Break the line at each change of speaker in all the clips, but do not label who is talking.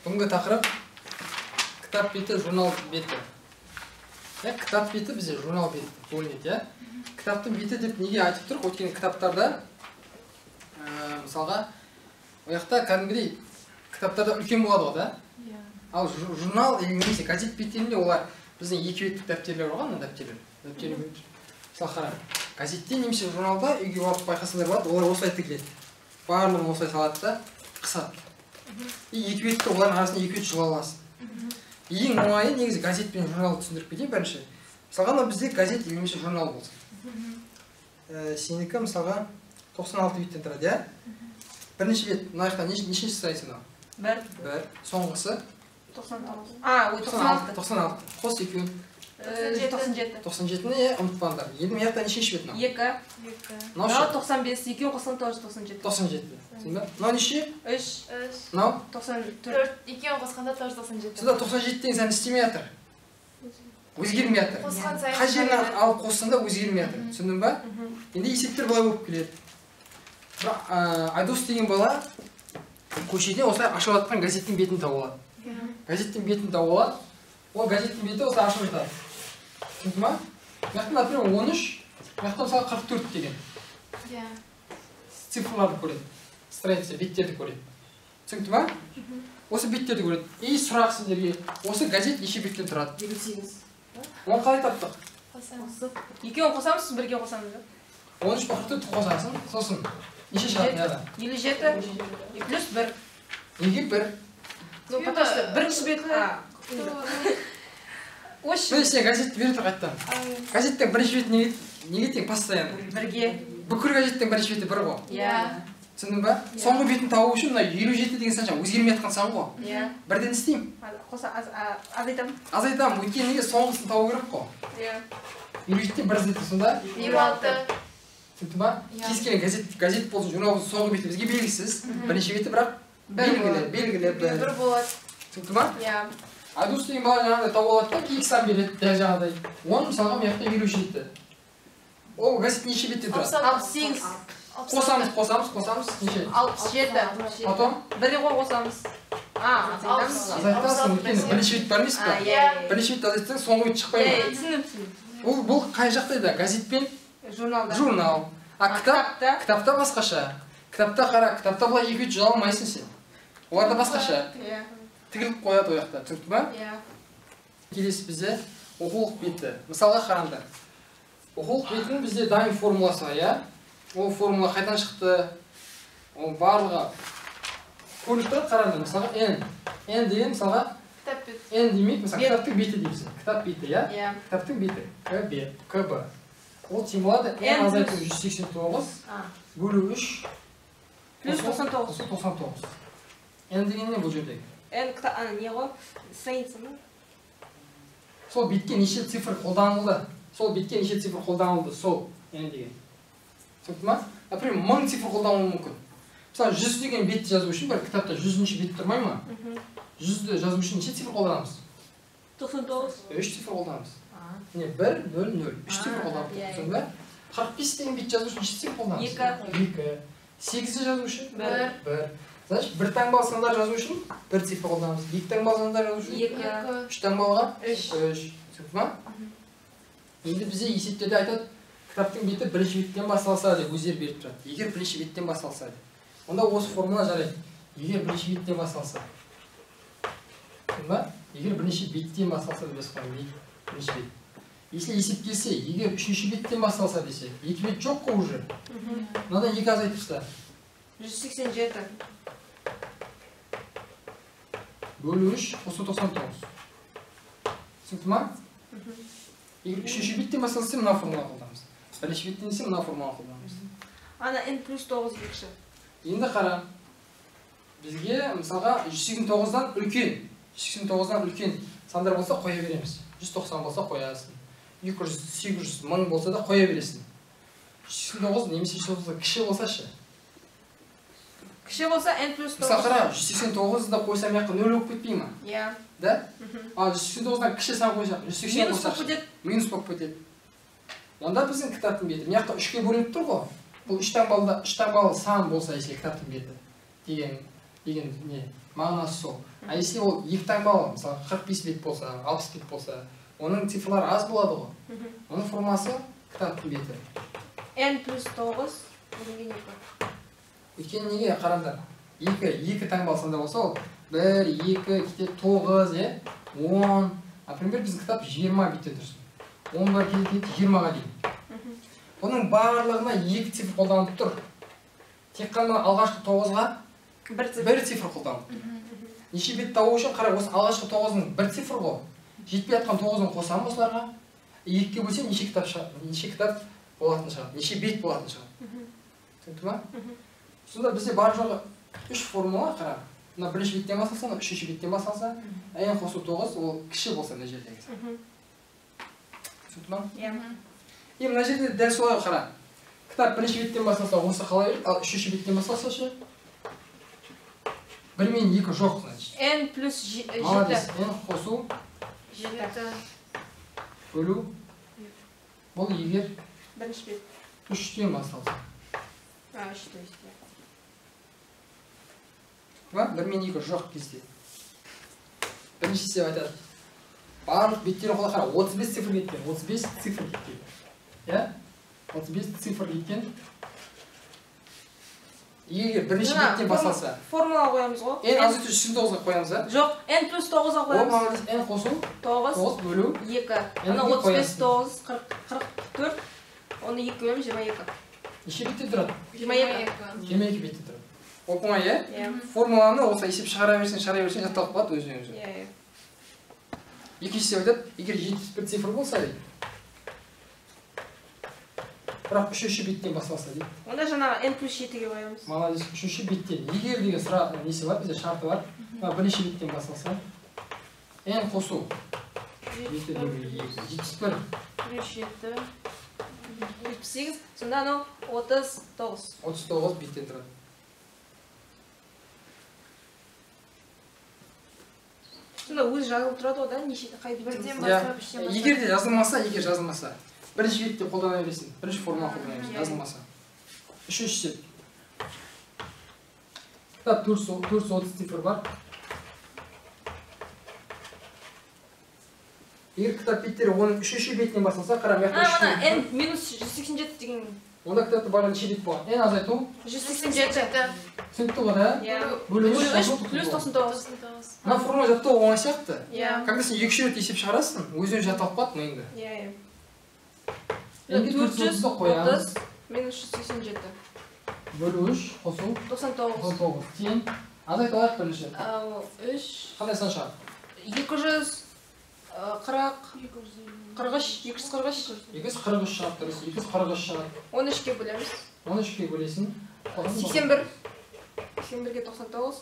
Бүгінгі тақырып кітап беті, журнал беті. Кітап беті бізде журнал беті бөлінеді. Кітаптың беті деп неге айтып тұрық? Өйткені кітаптарда, мысалға, ояқта кәдімгідей кітаптарда үлкен болады ғой, да? Ал журнал немесе газет беттерінде олар біздің екі беттік дәптерлер болған, дәптерлер. Мысалы қара, газетте немесе журналда үйге барып байқасаңдар болады, олар осылай тігіледі. Барлығын осылай салады да, қысады. Екі бетті олардың арасында екі бет жыла аласың. Ең оңайы негізі газет пен журналды түсіндіріп кетейін бірінші. Мысалға бізде газет немесе журнал болсын. Сенікі мысалға 96 беттен тұрады, иә? Бірінші бет, мына жақта нешінші страница мынау? Бір. Соңғысы?
99.
96. Қос екеуін? 97-ні ұмытпаңдар. Енді мына жақта нешінші бет мынау?
2.
Мынау
95, 2 қосқан 97.
97. Мынау неше?
3.
Мынау?
94.
2 қосқанда 97.
Сюда 97 деген сән істемей жатыр. Өзгермей жатыр.
Қосқан сайын.
Қай жерінен алып қоссаңда өзгермей жатыр. Түсіндің ба? Енді есептер былай болып келеді. Айдос деген бала көшеден осылай ашылып жатқан газеттің бетін тауып алады. Газеттің бетін тауып алады. Ол газеттің беті осылай ашылып жатады. Түсіндің ба? Мына жақта, например, 13, мына жақта мысалы 44 деген. Цифрларды көреді. Страница, беттерді көреді. Түсінді ма? Осы беттерді көреді. И сұрақ сіздерге, осы газет неше беттен тұрады?
28.
Оны қалай таптық?
Екеуін қосамыз, бірге қосамыз.
13 44 қосасың, сосын неше шығады яда?
57 плюс 1.
Неге 1?
Ну, потому что бірінші беті...
Біз сен газетті бере тұр қайттан. Газеттің бірінші беті неге тең постоянно?
Бірге.
Бүкіл газеттің бірінші беті бір ғой.
Иә.
Түсіндің ба? Соңғы бетін тауып үшін 57 деген санша өзгермей жатқан сан ғой.
Иә.
Бірден істеймін.
Қоса азайтамын.
Азайтамын, өйткені неге соңғысын тауып керек қой.
Иә.
57-тен бір іздетті сонда?
26.
Түсінді ба? Кез келген газет болсын, журнал болсын, соңғы беті бізге белгісіз. Бірінші беті бірақ белгілі
бір болады.
Түсінді ма?
Иә.
Айдос деген бала жаңағыдай тауып алады да, кейік сан береді дәл жаңағыдай. Оның мысалға мына жақта 57. Ол газет неше бетте тұрады?
68.
Қосамыз, неше?
67.
Потом?
Бірге қосамыз. Азайтамыз.
Азайтасың, өйткені бірінші бет бар емес па? Бірінші бет азайтсаң, соңғы бет шықпай ма?
Түсініп.
Бұл қай жақтайда? Газет пен журнал. А кітапта басқаша. Кітапта қара, кітапта былай екі бет жыла алмайсың сен. Оларда басқаша. Тігіліп қояды ояқта, түсінді ма? Келесі бізде оқулық беті. Мысалға қараңдар. Оқулық бетінің бізде дайын формуласы бар, иә? Ол формула қайдан шықты? Ол барлығы көрініп тұрады, қараңдар. Мысалға N. N деген мысалға N демек, мысалы кітаптың беті дейміз. Кітап беті, иә? Кітаптың беті. КБ. Ол тең болады N азайту 189 бөлу 3
плюс 99.
N деген не бұл жердегі?
Не ғой? Страница ма?
Сол бетке неше цифр қолданылды? Сол N деген. Түсінді ма? Например, 1000 цифр қолдануы мүмкін. Мысалы 100 деген бетті жазу үшін бір кітапта 100-ші бет тұрмай ма? 100-ді жазу үшін неше цифр қолданамыз?
99.
3 цифр қолданамыз. Не, 1, 0, 0. 3 цифр қолданамыз. Түсінді ма? 45 деген бет жазу үшін неше цифр қолданамыз? 2. 8-ді жазу үшін? 1. Значит, бір таңбалы сандар жазу үшін 1 цифр қолданамыз. 2 таңбалы сандар жазу үшін
2.
3 таңбалыға 3. Түсінді ма? Енді бізде есептерде айтады, кітаптың беті бірінші беттен басталса деп өздері беріп тұрады. Егер бірінші беттен басталса деп. Онда осы формула жарайды. Егер бірінші беттен басталса. Түсінді ма? Егер бірінші беттен басталса деп жазып бірінші бет. Если есептелсе, егер үшінші беттен басталса десе, екі бет жоқ қой уже. Мынадан 2 азайтып тастар.
187.
Бөлу 3, 99. Түсінді ма? Егер үшінші беттен басталса, мына формула қолданамыз. Бірінші беттен десе, мына формула қолданамыз.
Ана N плюс 9 екші.
Енді қара. Бізге, мысалға, 189-дан үлкен сандар болса қоя береміз. 190 болса қоясың. 200, 800, 1000 болса да қоя бересің. 189 немесе 190 кіші болса шы.
Кіші болса N плюс 9.
Мысалы қара, 189-да қойсам яққа 0 болып кетпей ма?
Иә.
Да? А 189-дан кіші сан қойсақ, 180
болса
минус болып кетеді. Онда біздің кітаптың беті. Мына жақта 3-ке бөлініп тұр ғой. Бұл 3 таңбалы сан болса, если кітаптың беті деген деген не мағынасы сол. А если ол екі таңбалы, мысалы 45 бет болса, 60 бет болса, оның цифрлары аз болады ғой. Оның формасы кітаптың беті.
n плюс 9 бүгінге не бар?
Өйткені неге қараңдар? Екі таңбалы санда болса ол 1, 2, кетеді 9, 10. Например, біздің кітап 20 бетте тұрсын. 10 бар кетеді 20-ға дейін. Оның барлығына екі цифр қолданылып тұр. Тек қана алғашқы 9-ға бір цифр қолданылып тұр. Неше бет табу үшін қара, осы алғашқы 9-ның бір цифр ғой. Жетпей жатқан 9-ын қосамын осыларға. 2-ге бөлсем неше кітап болатын шығады, неше бет болатын шығады. Түсінікті ма? Сонда бізде бар жоғы 3 формула қара. Мына бірінші беттен басталса, мына үшінші беттен басталса, n қосу 9 ол кіші болса мына жердегі. Түсінікті ма? Иә. Мына жерде дәл солай қара. Кітап бірінші беттен басталса, осы қалай береді, ал үшінші беттен басталса ше? 1 мен 2 жоқ, значит.
n плюс 7.
Молодец. n қосу
7
бөлу. Бұл егер
бірінші бет.
3-тен басталса.
3 то есть.
Ба? 1 мен 2 жоқ кезде. Бірінші деп айтады. Барлық беттері қола қара. 35 цифр кеткен. 35 цифр кеткен. Я? 35 цифр кеткен. Егер бірінші беттен басталса.
Формула қоямыз ғой.
n азы 39-ға қоямыз, а?
Жоқ, n плюс 9-ға қоямыз.
Молодец. n қосу
9
бөлу
2. Ана 35 9 44. Оны 2 бөлеміз 22.
Неше бетте тұрады?
22.
22 бетте тұрады. Оп-оңай, е?
Иә.
Формуланы осы есеп шығара берсең, жатталып қалады өзінен өзі.
Иә.
Екіншісі айтады, егер 71 цифр болса дейді. Бірақ үшінші беттен басталса дейді.
Онда жаңағы n плюс 7-ге қоямыз.
Молодец, үшінші беттен. Егер деген несі бар, бізде шарты бар. Бірінші беттен басталса. n қосу. 71
плюс 7 78. Сонда анау 39.
39 беттен тұрады.
Сонда өзі жазылып тұрады ғой да, неше қай
Бірден
бастап
бастап,
Егер де жазылмаса, бірінші бетте қолдана бересің. Бірінші формула қолдана бересің, жазылмаса. Үшінші сеп. Кітап 430 цифр бар. Егер кітап беттері оның үшінші бетінен басталса, қара маяқта
n минус 187 деген.
Онда кітапты барлығы неше бет болады? n азайту
187.
түсінікті ғой, да? Бөлу
3 плюс 99.
Мына формула жаттау оңай сияқты.
Иә.
Когда сен екі рет есеп шығарасың, өзің жатталып қалады миыңда.
Иә.
Нге 430-ды қоямыз.
430 минус 187.
Бөлу 3 қосу
99.
Тең. Азайту алайық бірінші.
3
Қандай сан шығады?
240 243
243 шығады, дұрыс. 243 шығады.
13-ке бөлеміз.
13-ге бөлесің.
81. 81-ге 99.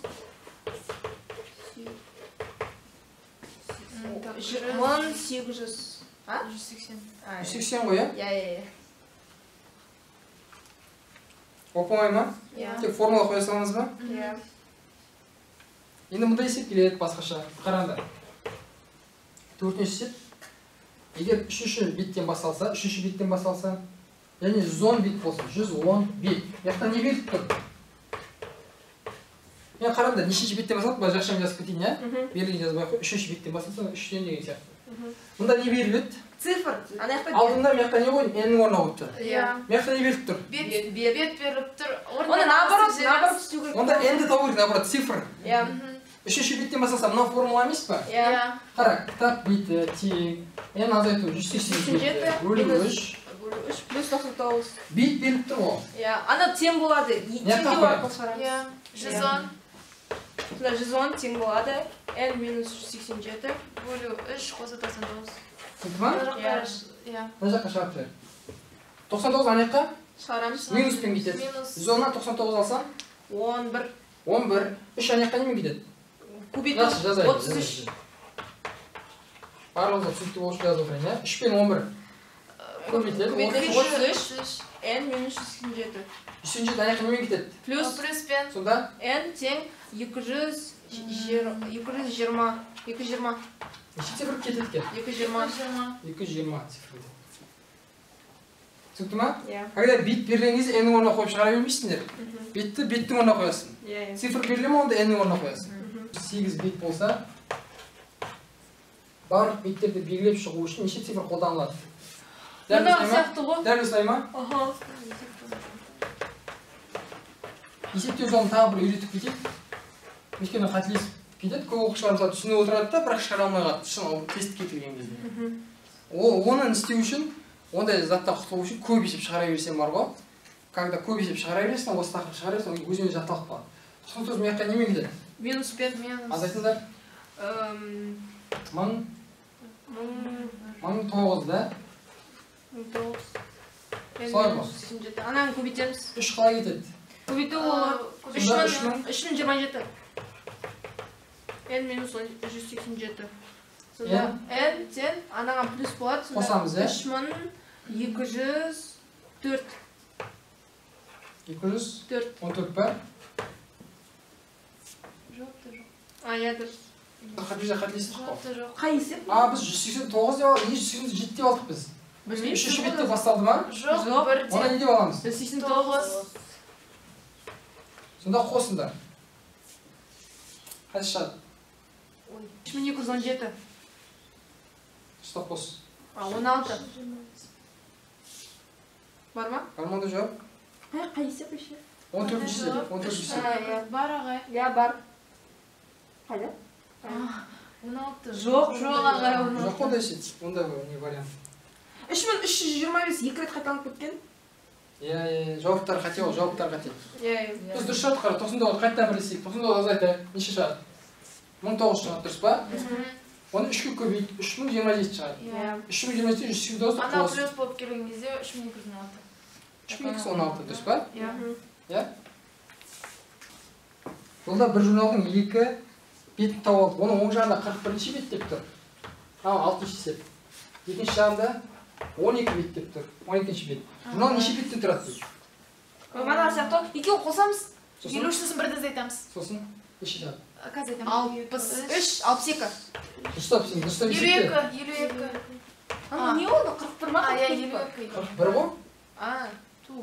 1800. А?
180.
180 ғой,
Иә, иә.
Оп-оңай ма?
Иә.
Тек формула қоя салыңыз ба?
Иә.
Енді мұндай есеп келеді басқаша. Қараңдар. Төртінші есеп. Егер үшінші беттен басталса, және 110 бет болсын, 110 бет. Яқтан не беріліп тұр? Мен қараңдар, нешінші беттен басталды, бұл жақшан жазып кетейін, я? Берілген жазбай қой, үшінші беттен басталса, үштен деген сияқты. Мұнда не беріледі?
Цифр. Ана яқта
Алдында мияқта не қойдым? N-нің орнына қойып тұр.
Иә.
Мияқта не беріліп тұр?
Бет беріп тұр.
Оны наоборот істеу керек.
Онда N-ді табу керек, наоборот, цифр.
Иә.
Үшінші беттен басталса, мынау формула емес па?
Иә.
Қара, кітап беті, тең, N азайту 187 бөлу 3
плюс 99.
бет беріліп тұр ғой.
Иә. Ана тең болады. Теңге арқылы шығарамыз.
Иә. 110
Сонда 110 тең болады. N минус 187
бөлу 3 қосу 99.
Түсінді ма?
Иә.
Мына жаққа шығарып жібер. 99 ана жаққа
шығарамыз.
минуспен кетеді. 110-нан 99 алсам
11
11. 3 ана жаққа немен кетеді?
кубика
Жақсы, жазайын.
33.
Барлығы түсінікті болып жазып отырайын, иә? 3 пен 11. Көбейтіледі.
33. N минус 187.
187 ана жаққа немен кетеді?
Плюс
Плюспен
Сонда
N тең 220. 220.
неше цифр кетеді екен?
220.
220 цифр. түсінікті ма?
Иә.
Когда бит берген кезде n-нің орнына қойып шығара бермейсіңдер. Битті биттің орнына қоясың.
Иә.
Цифр беріле ме, онда n-нің орнына қоясың. 8 бит болса, барлық биттерді белгілеп шығу үшін неше цифр қолданылады? Дәл осылай ма?
Аха.
Есептеу жолын тағы бір үйретіп кетейік. Өйткені қателесіп кетеді. Көп оқушылар мысалы түсініп отырады да, бірақ шығара алмай қалады. Шын тестке келген кезде. Оны істеу үшін, ондай заттан құтылу үшін көп есеп шығара берсем бар ғой. Когда көп есеп шығара бересің, осы тақырып шығара бересің, өзіңе жатталып қалады. Түсініксіз бұл жаққа немен келеді?
Минуспен.
Азайтыңдар. 1009 да?
1009.
Солай ма?
Ананы көбейтеміз.
3 қалай кетеді?
Көбейту 3027. N минус 187. Сонда N тен анаған плюс болады.
Қосамыз, е?
3204.
214 ба?
Иә, дұрыс.
Қателестік қой.
Қай есеп?
Біз 189 деп алдық, не 187 деп алдық біз?
Білмеймін.
Үшінші бетте басталды ма?
Жоқ,
Ona не деп аламыз?
189.
Сонда қосыңдар. Қайсы шығады?
3217.
Стоп қос.
16. Бар ма?
Бар ма онда жауап?
Қай есеп еще?
14 есеп. 14 есеп.
Бар ағай.
Иә, бар. Қайда?
16.
Жоқ, ағай.
Жоқ онда есеп. Онда не вариант.
3325 2 рет қайталанып кеткен.
Иә, жауаптар қате ол, жауаптар қате.
Иә.
Біз дұрыс шығады қара, 99 қайтадан бірлесек. 99 азайтайық. Неше шығады? 1900 шығады, дұрыс па? Оны 3-ке көбейт, 3027 шығады. 3027 189
Ана плюс болып келген кезде 3216.
3216, дұрыс па?
Иә.
Жолда бір журналдың 2 бетін тауып алды. Оның оң жағында 41-ші бет деп тұр. 6-ші есеп. Екінші жағында 12 бет деп тұр. 12-ші бет. Журнал неше беттен тұрады дейді?
Мана сияқты екеуін қосамыз.
Елушісін бірді айтамыз.
Сосын неше шығады?
Қазір айтамыз.
63, 62.
Дұрыстап сен, дұрыстап
52.
Ана не oldu? 41 ма?
52.
41 ғой?
Ту,